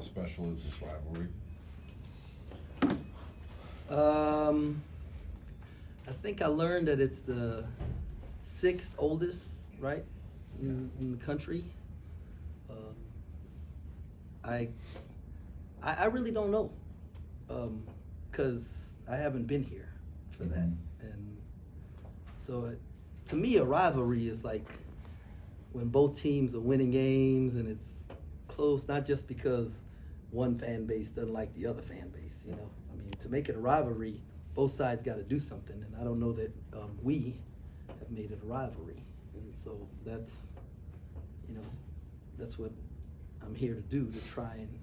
special is this rivalry? I think I learned that it's the sixth oldest, right, in the country. Um, I, I really don't know, because I haven't been here for that, and so to me, a rivalry is like when both teams are winning games and it's close, not just because one fan base doesn't like the other fan base. I mean, to make it a rivalry, both sides got to do something, and I don't know that we have made it a rivalry, and so that's what I'm here to do, to try and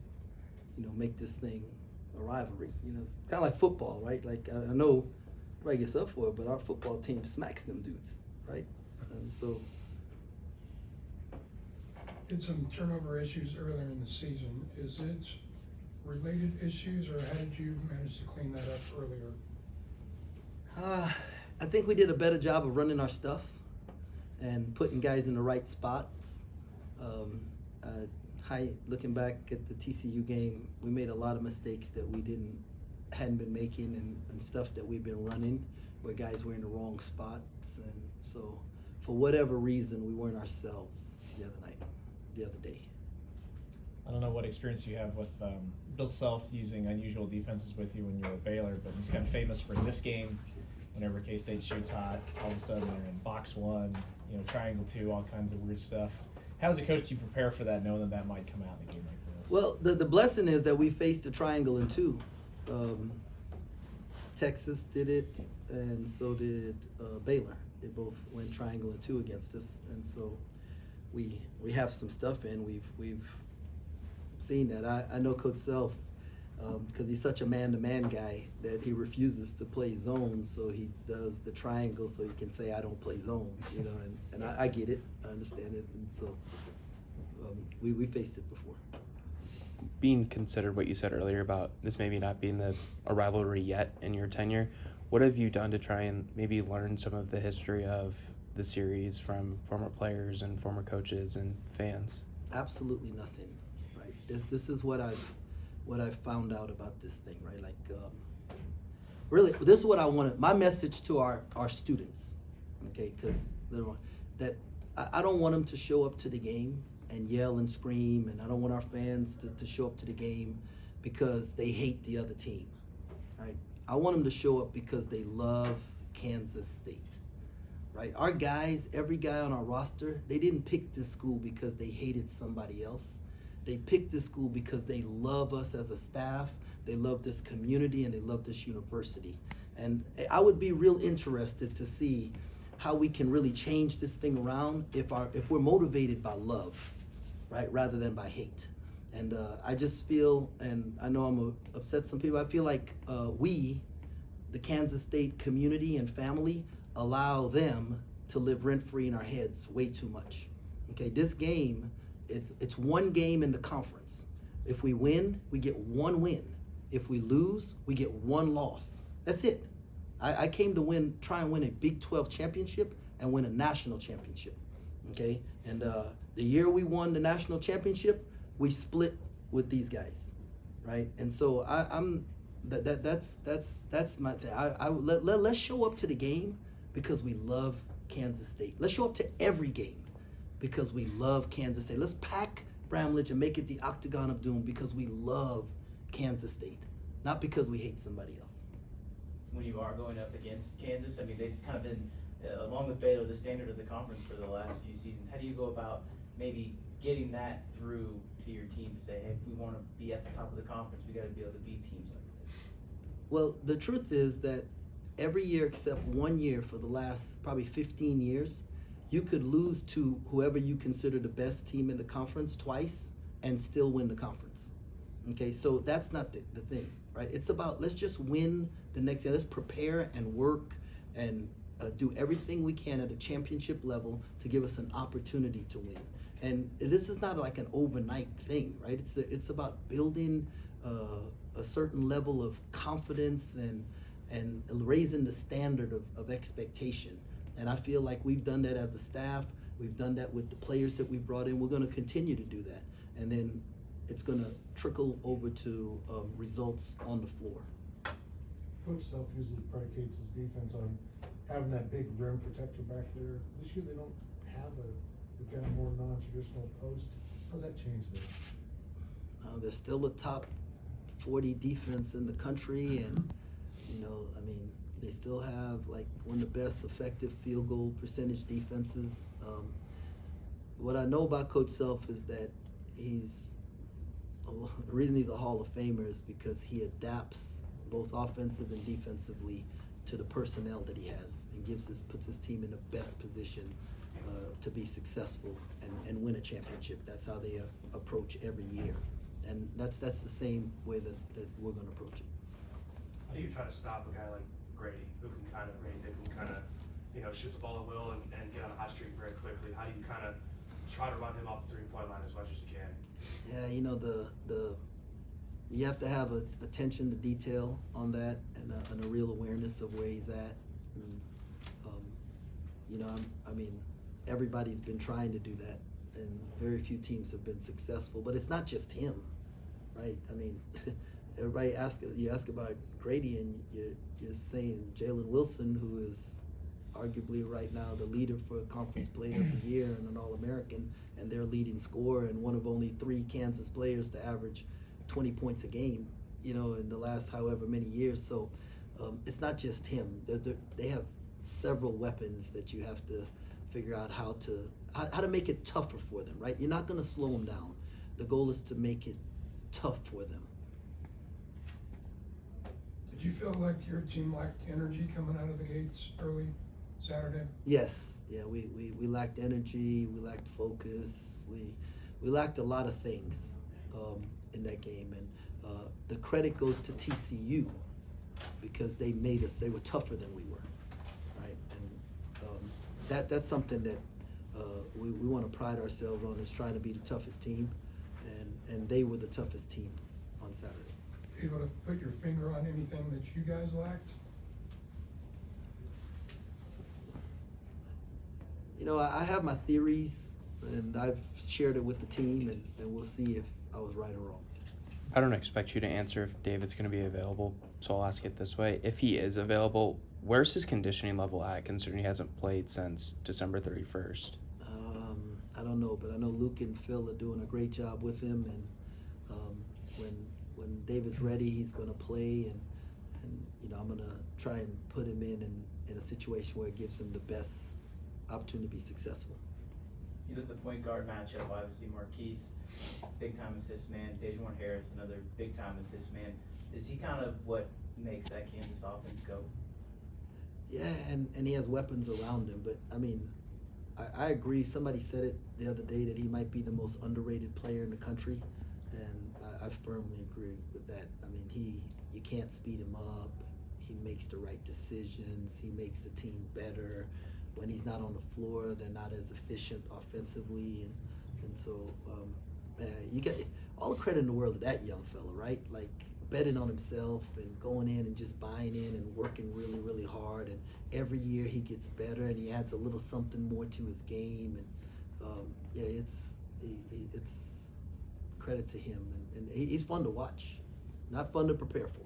make this thing a rivalry. It's kind of like football, right? Like I know everybody gets up for it, but our football team smacks them dudes, right? And so. Had some turnover issues earlier in the season. Is it related issues, or how did you manage to clean that up earlier? I think we did a better job of running our stuff and putting guys in the right spots. Looking back at the TCU game, we made a lot of mistakes that we hadn't been making, and stuff that we've been running where guys were in the wrong spots, and so for whatever reason we weren't ourselves the other day. I don't know what experience you have with Bill Self using unusual defenses with you when you were at Baylor, but he's kind of famous for this game. Whenever K-State shoots hot, all of a sudden they're in box one, triangle two, all kinds of weird stuff. How as a coach do you prepare for that, knowing that might come out in a game like this? Well, the blessing is that we faced a triangle in two. Texas did it, and so did Baylor. They both went triangle in two against us, and so we have some stuff in. We've seen that. I know Coach Self, because he's such a man-to-man guy, that he refuses to play zone, so he does the triangle so he can say I don't play zone, and I get it, I understand it, and so we faced it before. Being considered what you said earlier about this maybe not being a rivalry yet in your tenure, what have you done to try and maybe learn some of the history of the series from former players and former coaches and fans? Absolutely nothing, right? This is what I've found out about this thing, right? Like, really, this is what I wanted. My message to our students, okay? Because that I don't want them to show up to the game and yell and scream, and I don't want our fans to show up to the game because they hate the other team, right? I want them to show up because they love Kansas State. Right, our guys, every guy on our roster, they didn't pick this school because they hated somebody else. They picked this school because they love us as a staff, they love this community, and they love this university. And I would be real interested to see how we can really change this thing around if we're motivated by love, right, rather than by hate. And I just feel, and I know I'm gonna upset some people, I feel like we, the Kansas State community and family, allow them to live rent-free in our heads way too much. Okay, this game, it's one game in the conference. If we win, we get one win. If we lose, we get one loss. That's it. I came to try and win a Big 12 championship and win a national championship. Okay, and the year we won the national championship, we split with these guys, right? And so that's my thing. Let's show up to the game because we love Kansas State. Let's show up to every game because we love Kansas State. Let's pack Bramlage and make it the Octagon of Doom because we love Kansas State, not because we hate somebody else. When you are going up against Kansas, I mean, they've kind of been, along with Baylor, the standard of the conference for the last few seasons. How do you go about maybe getting that through to your team to say, hey, if we want to be at the top of the conference, we got to be able to beat teams like this? Well, the truth is that every year except 1 year for the last probably 15 years, you could lose to whoever you consider the best team in the conference twice and still win the conference. Okay, so that's not the thing, right? It's about let's just win the next year. Let's prepare and work and do everything we can at a championship level to give us an opportunity to win. And this is not like an overnight thing, right? It's about building a certain level of confidence and raising the standard of expectation. And I feel like we've done that as a staff. We've done that with the players that we've brought in. We're going to continue to do that. And then it's gonna trickle over to results on the floor. Coach Self usually predicates his defense on having that big rim protector back there. This year they don't have they've got a more non-traditional post. How's that change there? They're still a top 40 defense in the country, and I mean, they still have like one of the best effective field goal percentage defenses. What I know about Coach Self is that the reason he's a Hall of Famer is because he adapts both offensive and defensively to the personnel that he has, and puts his team in the best position to be successful and win a championship. That's how they approach every year, and that's the same way that we're going to approach it. How do you try to stop a guy like Grady, who can kind of shoot the ball at will and get on a hot streak very quickly? How do you kind of try to run him off the 3-point line as much as you can? Yeah, you have to have attention to detail on that, and a real awareness of where he's at. And, I mean, everybody's been trying to do that, and very few teams have been successful. But it's not just him, right? I mean, everybody you ask about Grady, and you're saying Jalen Wilson, who is arguably right now the leader for Conference Player of the Year and an All-American, and their leading scorer, and one of only 3 Kansas players to average 20 points a game, in the last however many years. So it's not just him. They have several weapons that you have to figure out how to make it tougher for them, right? You're not going to slow them down. The goal is to make it tough for them. Did you feel like your team lacked energy coming out of the gates early Saturday? Yes. Yeah, we lacked energy, we lacked focus, we lacked a lot of things in that game, and the credit goes to TCU because they were tougher than we were, right? And that's something that we want to pride ourselves on, is trying to be the toughest team, and they were the toughest team on Saturday. Able to put your finger on anything that you guys lacked? I have my theories, and I've shared it with the team, and we'll see if I was right or wrong. I don't expect you to answer if David's going to be available, so I'll ask it this way. If he is available, where's his conditioning level at, considering he hasn't played since December 31st? I don't know, but I know Luke and Phil are doing a great job with him, and when David's ready, he's going to play, and I'm going to try and put him in a situation where it gives him the best opportunity to be successful. You look at the point guard matchup, obviously Marquise, big time assist man, Dejuan Harris, another big time assist man. Is he kind of what makes that Kansas offense go? Yeah, and he has weapons around him, but I mean, I agree. Somebody said it the other day that he might be the most underrated player in the country, and I firmly agree with that. I mean, you can't speed him up. He makes the right decisions. He makes the team better. When he's not on the floor, they're not as efficient offensively, and so you get all the credit in the world to that young fella, right? Like betting on himself and going in and just buying in and working really, really hard, and every year he gets better and he adds a little something more to his game, and it's credit to him, and he's fun to watch, not fun to prepare for.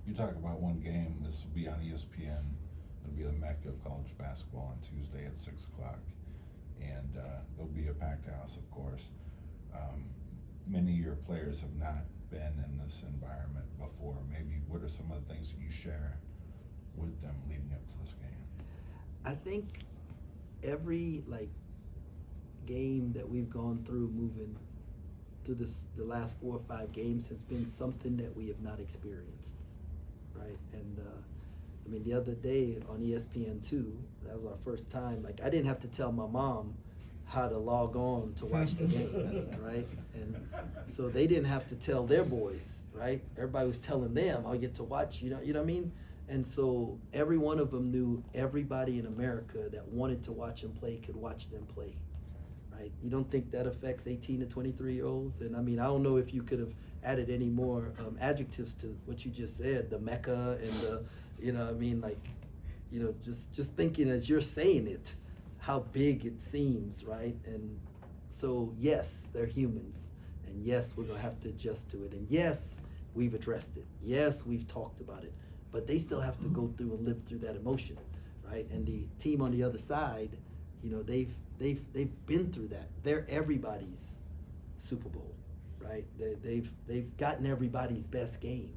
You talk about one game. This will be on ESPN. It'll be the Mecca of college basketball on Tuesday at 6 o'clock. And there'll be a packed house, of course. Many of your players have not been in this environment before. Maybe what are some of the things that you share with them leading up to this game? I think every game that we've gone through moving through the last 4 or 5 games has been something that we have not experienced, right? And I mean, the other day on ESPN2, that was our first time. Like, I didn't have to tell my mom how to log on to watch the game, right? And so they didn't have to tell their boys, right? Everybody was telling them, I get to watch, you know what I mean? And so every one of them knew everybody in America that wanted to watch them play could watch them play, right? You don't think that affects 18 to 23-year-olds? And I mean, I don't know if you could have added any more adjectives to what you just said, the Mecca and the, just thinking as you're saying it, how big it seems, right? And So yes, they're humans, and yes, we're gonna have to adjust to it, and yes, we've addressed it. Yes, we've talked about it, but they still have to go through and live through that emotion, right? And the team on the other side, you know, they've been through that. They're everybody's Super Bowl, right? They've gotten everybody's best game,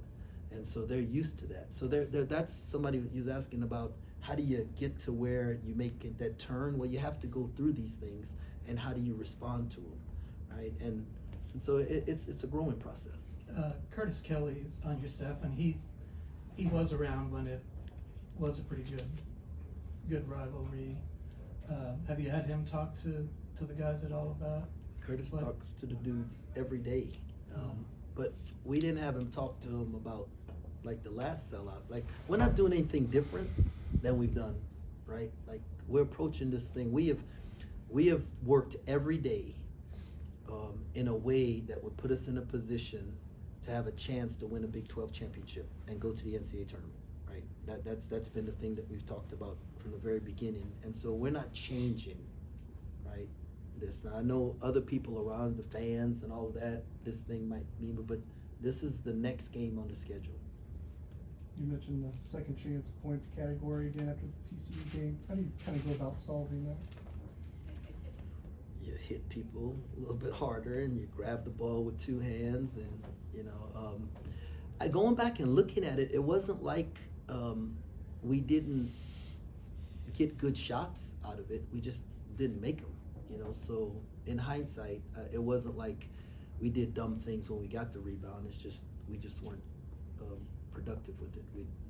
and so they're used to that. So that's somebody who's asking about how do you get to where you make it, that turn? Well, you have to go through these things, and how do you respond to them, right? And so it's a growing process. Curtis Kelly is on your staff, and he was around when it was a pretty good rivalry. Have you had him talk to the guys at all about? Curtis talks to the dudes every day, but we didn't have him talk to him about like the last sellout. Like, we're not doing anything different than we've done, right? Like, we're approaching this thing. We have worked every day in a way that would put us in a position to have a chance to win a Big 12 championship and go to the NCAA tournament, right? That's been the thing that we've talked about from the very beginning, and so we're not changing, right? This now, I know other people around, the fans and all of that, this thing might mean, but this is the next game on the schedule. You mentioned the second chance points category again after the TCU game. How do you kind of go about solving that? You hit people a little bit harder, and you grab the ball with two hands, and you know, going back and looking at it, it wasn't like we didn't get good shots out of it. We just didn't make them, you know. So in hindsight, it wasn't like we did dumb things when we got the rebound. It's just we just weren't productive with it.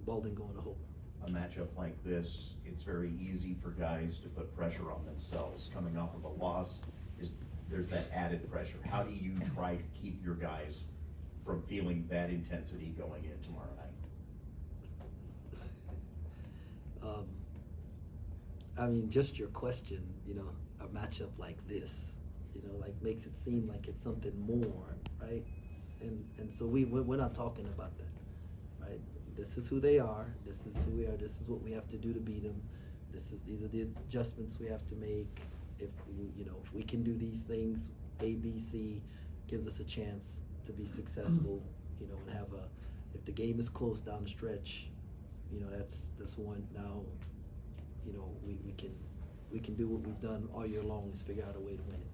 Ball didn't go in the hole. A matchup like this, it's very easy for guys to put pressure on themselves. Coming off of a loss, there's that added pressure. How do you try to keep your guys from feeling that intensity going in tomorrow night? I mean, just your question, you know, a matchup like this, you know, like makes it seem like it's something more, right? And so we're not talking about that, right? This is who they are. This is who we are. This is what we have to do to beat them. These are the adjustments we have to make. If we can do these things, A, B, C, gives us a chance to be successful. You know, and if the game is close down the stretch, you know, that's one. Now, you know, we can do what we've done all year long, is figure out a way to win it.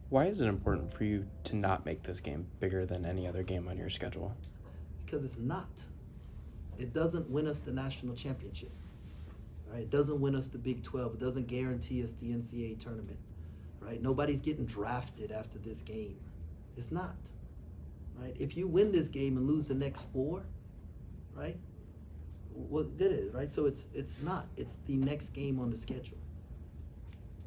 Why is it important for you to not make this game bigger than any other game on your schedule? Because it's not. It doesn't win us the national championship, right? It doesn't win us the Big 12. It doesn't guarantee us the NCAA tournament, right? Nobody's getting drafted after this game. It's not, right? If you win this game and lose the next 4, right? What good is it, right? So it's not. It's the next game on the schedule.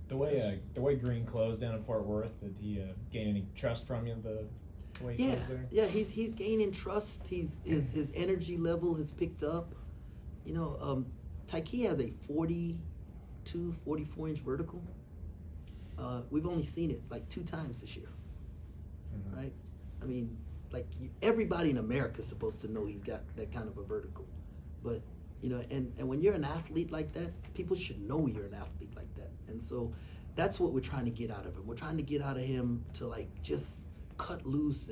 The way Green closed down in Fort Worth, did he gain any trust from you? The way he closed there? Yeah, he's gaining trust. His energy level has picked up. You know, Tyke has a 42, 44-inch vertical. We've only seen it like 2 times this year, right? I mean, like everybody in America is supposed to know he's got that kind of a vertical. But, you know, and when you're an athlete like that, people should know you're an athlete like that. And so that's what we're trying to get out of him. We're trying to get out of him to like just cut loose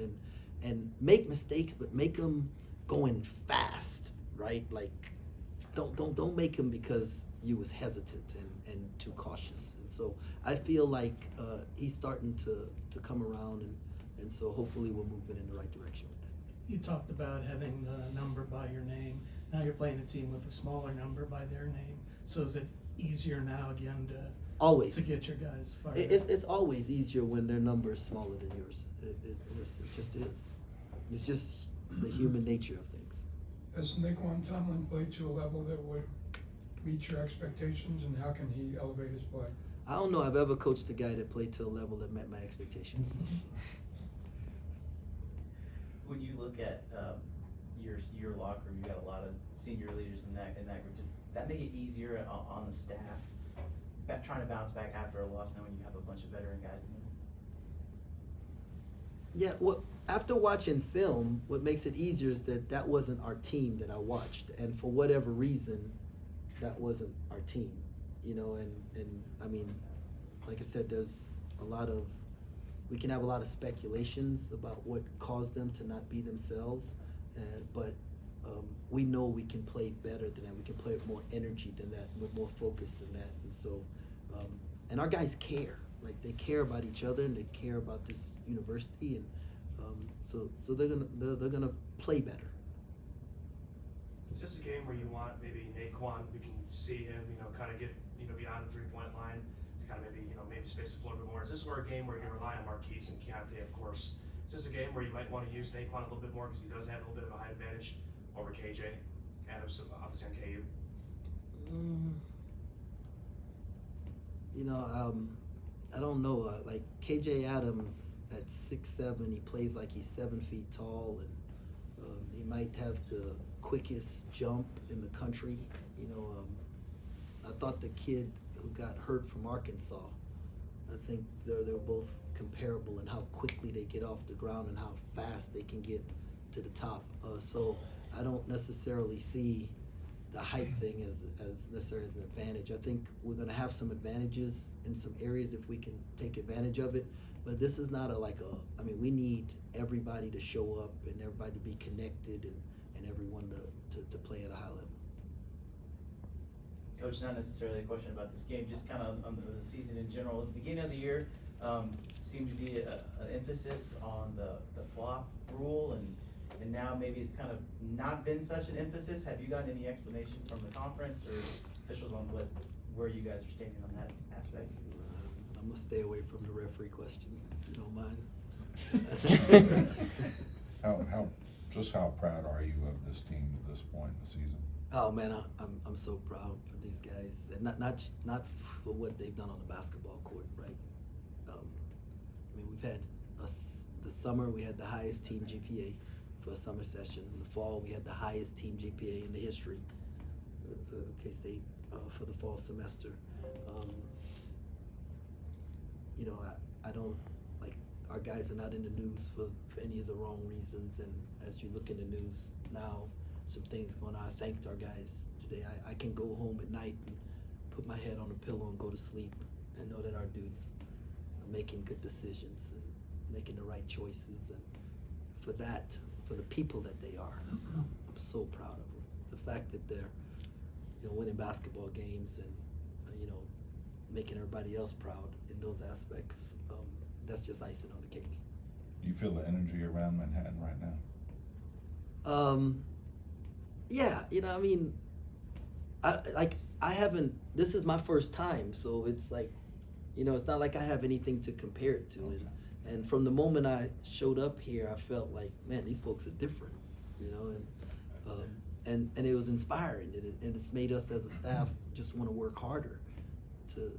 and make mistakes, but make them going fast, right? Like don't make them because you was hesitant and too cautious. And so I feel like he's starting to come around, and so hopefully we're moving in the right direction with that. You talked about having the number by your name. Now you're playing a team with a smaller number by their name. So is it easier now again Always. to get your guys fired up? It's always easier when their number is smaller than yours. It just is. It's just the human nature of things. Has Naquan Tomlin played to a level that would meet your expectations, and how can he elevate his play? I don't know I've ever coached a guy that played to a level that met my expectations. When you look at your locker room, you got a lot of senior leaders in that group. Does that make it easier on the staff, trying to bounce back after a loss, knowing you have a bunch of veteran guys in there? Yeah, well, after watching film, what makes it easier is that wasn't our team that I watched, and for whatever reason, that wasn't our team, you know. And I mean, like I said, there's a lot of we can have a lot of speculations about what caused them to not be themselves, but we know we can play better than that. We can play with more energy than that, with more focus than that. And so, and our guys care. Like, they care about each other and they care about this university, and so they're gonna play better. Is this a game where you want maybe Naquan, we can see him, kind of get, beyond the 3-point line to kind of maybe space the floor a bit more? Is this where a game where you rely on Marquise and Keontae, of course? Is this a game where you might want to use Naquan a little bit more because he does have a little bit of a high advantage over KJ Adams, obviously on KU? I don't know. Like, KJ Adams at 6'7", he plays like he's 7 feet tall, and he might have the quickest jump in the country. I thought the kid who got hurt from Arkansas, I think they're both comparable in how quickly they get off the ground and how fast they can get to the top. So I don't necessarily see the height thing as necessarily as an advantage. I think we're going to have some advantages in some areas if we can take advantage of it. But this is not we need everybody to show up and everybody to be connected and everyone to play at a high level. Coach, not necessarily a question about this game, just kind of on the season in general. At the beginning of the year, seemed to be an emphasis on the flop rule, and now maybe it's kind of not been such an emphasis. Have you gotten any explanation from the conference or officials on where you guys are standing on that aspect? I'm gonna stay away from the referee question, if you don't mind. How proud are you of this team at this point in the season? Oh man, I'm so proud of these guys, and not for what they've done on the basketball court, right? We've had the summer we had the highest team GPA for a summer session. In the fall we had the highest team GPA in the history of K-State for the fall semester. I don't like, our guys are not in the news for any of the wrong reasons, and as you look in the news now, some things going on. I thanked our guys today. I can go home at night and put my head on a pillow and go to sleep and know that our dudes are making good decisions and making the right choices, and for the people that they are, I'm so proud of them. The fact that they're winning basketball games and making everybody else proud in those aspects, that's just icing on the cake. Do you feel the energy around Manhattan right now? Yeah, I haven't, this is my first time, so it's like, it's not like I have anything to compare it to. Okay. And from the moment I showed up here, I felt like, man, these folks are different, and it was inspiring, and it's made us as a staff just want to work harder to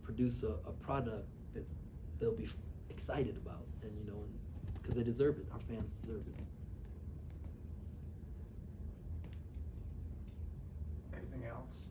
produce a product that they'll be excited about, and because they deserve it, our fans deserve it. Anything else?